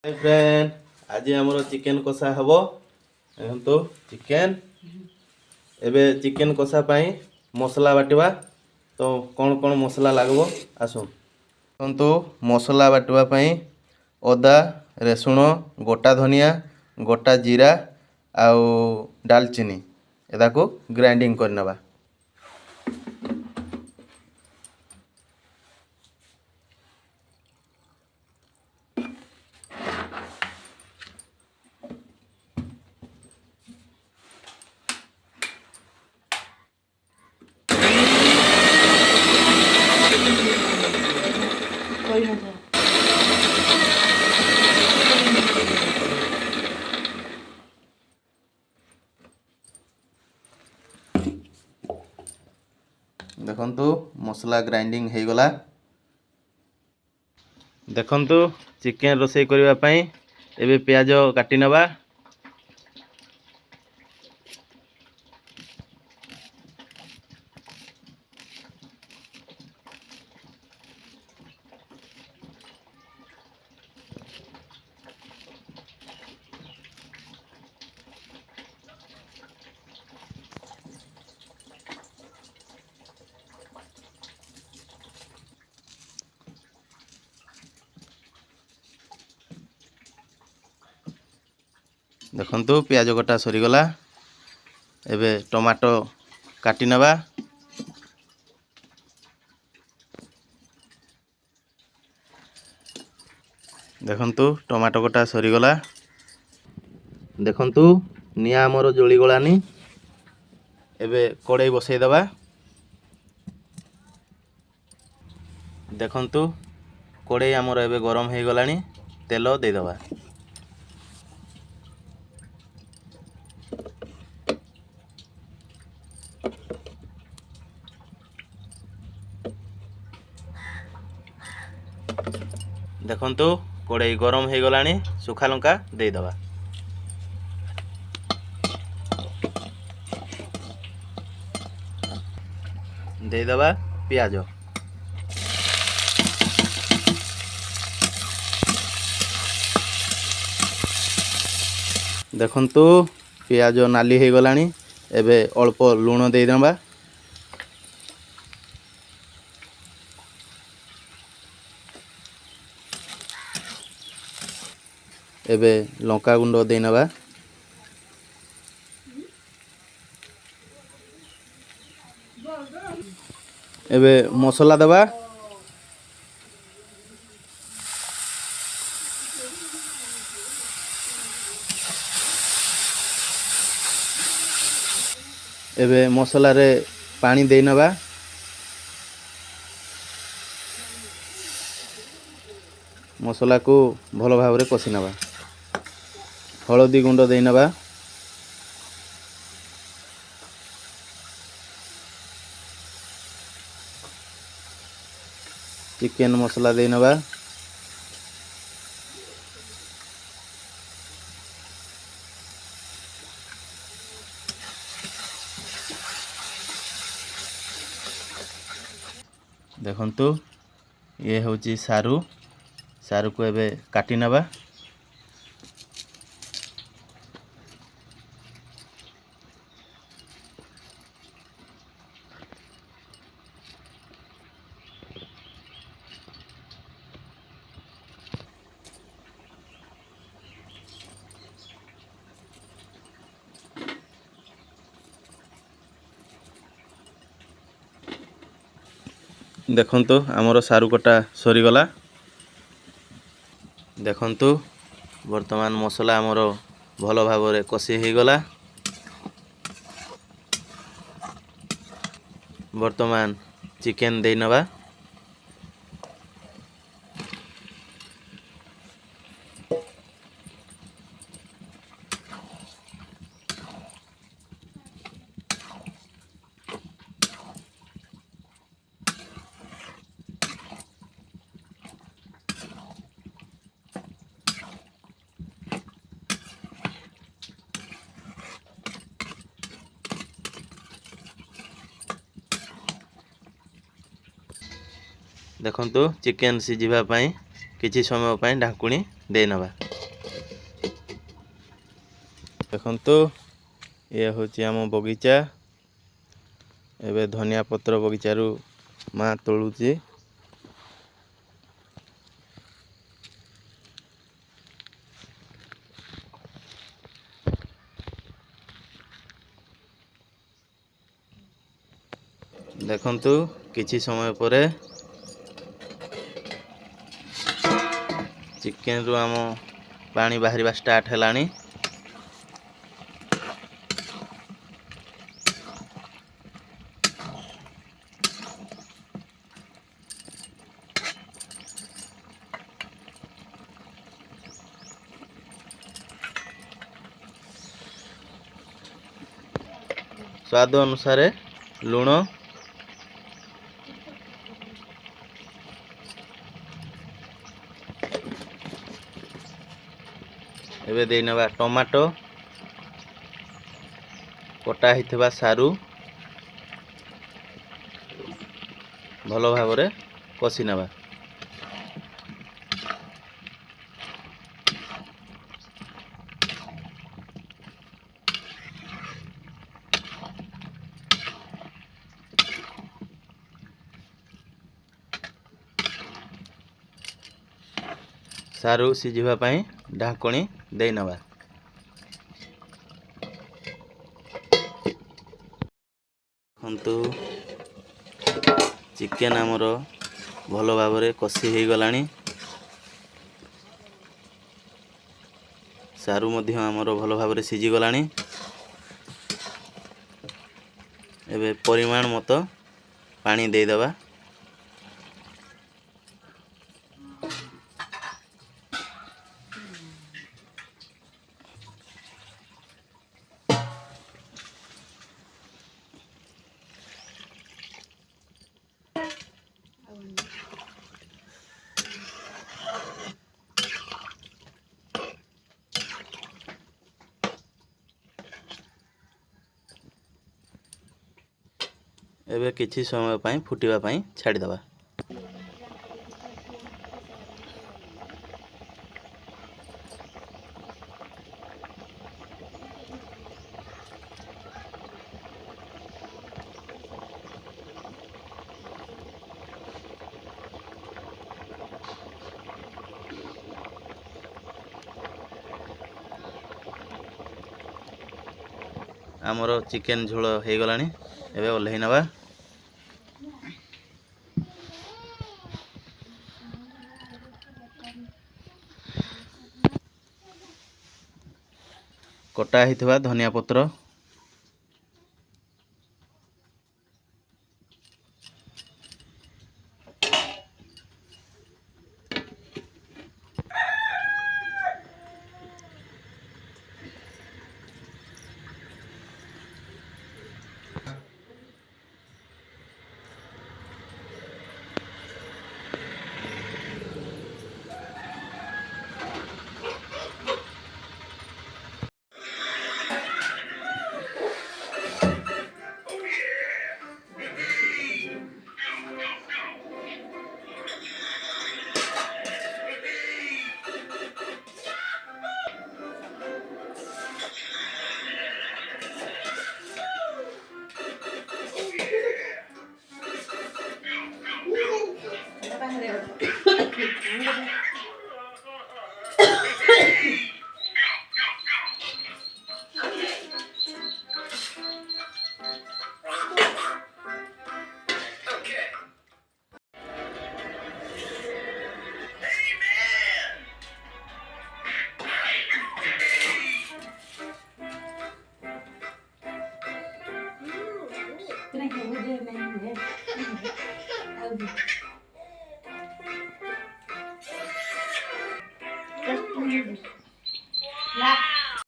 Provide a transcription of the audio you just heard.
Hi friend, आज आमर chicken कषा हम देखो चिकेन एबे चिकेन कषा पाई मसला बाटिबा। तो कौन कौन मसला लागबो आसो देखो। मसला बाटिबा पाई अदा रसुण गोटा धनिया गोटा जीरा आउ डालचीनी एदाको ग्राइंडिंग करनबा। देखंतु मसला ग्राइंडिंग हो गला। देखंतु चिकेन रोसई करबा पई एबे प्याज काटी नबा। देखंतु प्याज कटा सरीगला। एबे टमाटो काटी नबा। देखंतु टमाटो कटा सरीगला। देखंतु निया आमर जोली गलानी। एबे कड़ाई बसई दबा। देखंतु कड़ाई आमर एबे गरम हो गलानी। तेल दे दबा। देखंतु कड़ाई गरम हो गलानी। सुखा लंका दे दबा। दे दबा प्याज। देखंतु प्याज नाली हो गलानी। एबे अल्प लूण दे दबा। एबे लंका गुंड दे नबा। एबे मसला दबा। एबे मसला रे पानी दे नबा। मसला को भल भाव रे कषि नबा। हळदी गुंड दे नबा। चिकेन मसला दे नबा। देखंतु ये होची सारू। सारू को एबे काटी नबा। देखंतु आमर सारू कटा सरीगला। देखंतु वर्तमान मसला आमर भल भाव रे कषि हो गला। वर्तमान चिकेन दे नबा। देखंतु चिकेन सिझिबा पई किछि समय पई ढाकुणी दे नबा। देखंतु ये होची आम बगीचा एबे धनिया पत्र बगीचारू माँ तोलुची देखंतु किछि समय परे चिकेन रु आम पानी बाहरिबा स्टार्ट हेलानी स्वाद अनुसार लुण एबे देई नबा टमाटो कटा हिथबा सारू भलो भाबरे कसी नबा सारू सिझिबा पई ढाकणी देई नबा हंतु चिकेन आमर भलो भाबरे कसी हे गलानी सारू मध्य आमर भलो भाबरे सिझी गलानी एबे परिमाण मत पानी देई दबा एबे किछि समय पई फुटिबा पई छाडी दबा आमर चिकेन झोल हो गलानी एबे ओल्हेइ नबा कटा हिथबा धनिया पत्र Cái này không có dê này nữa.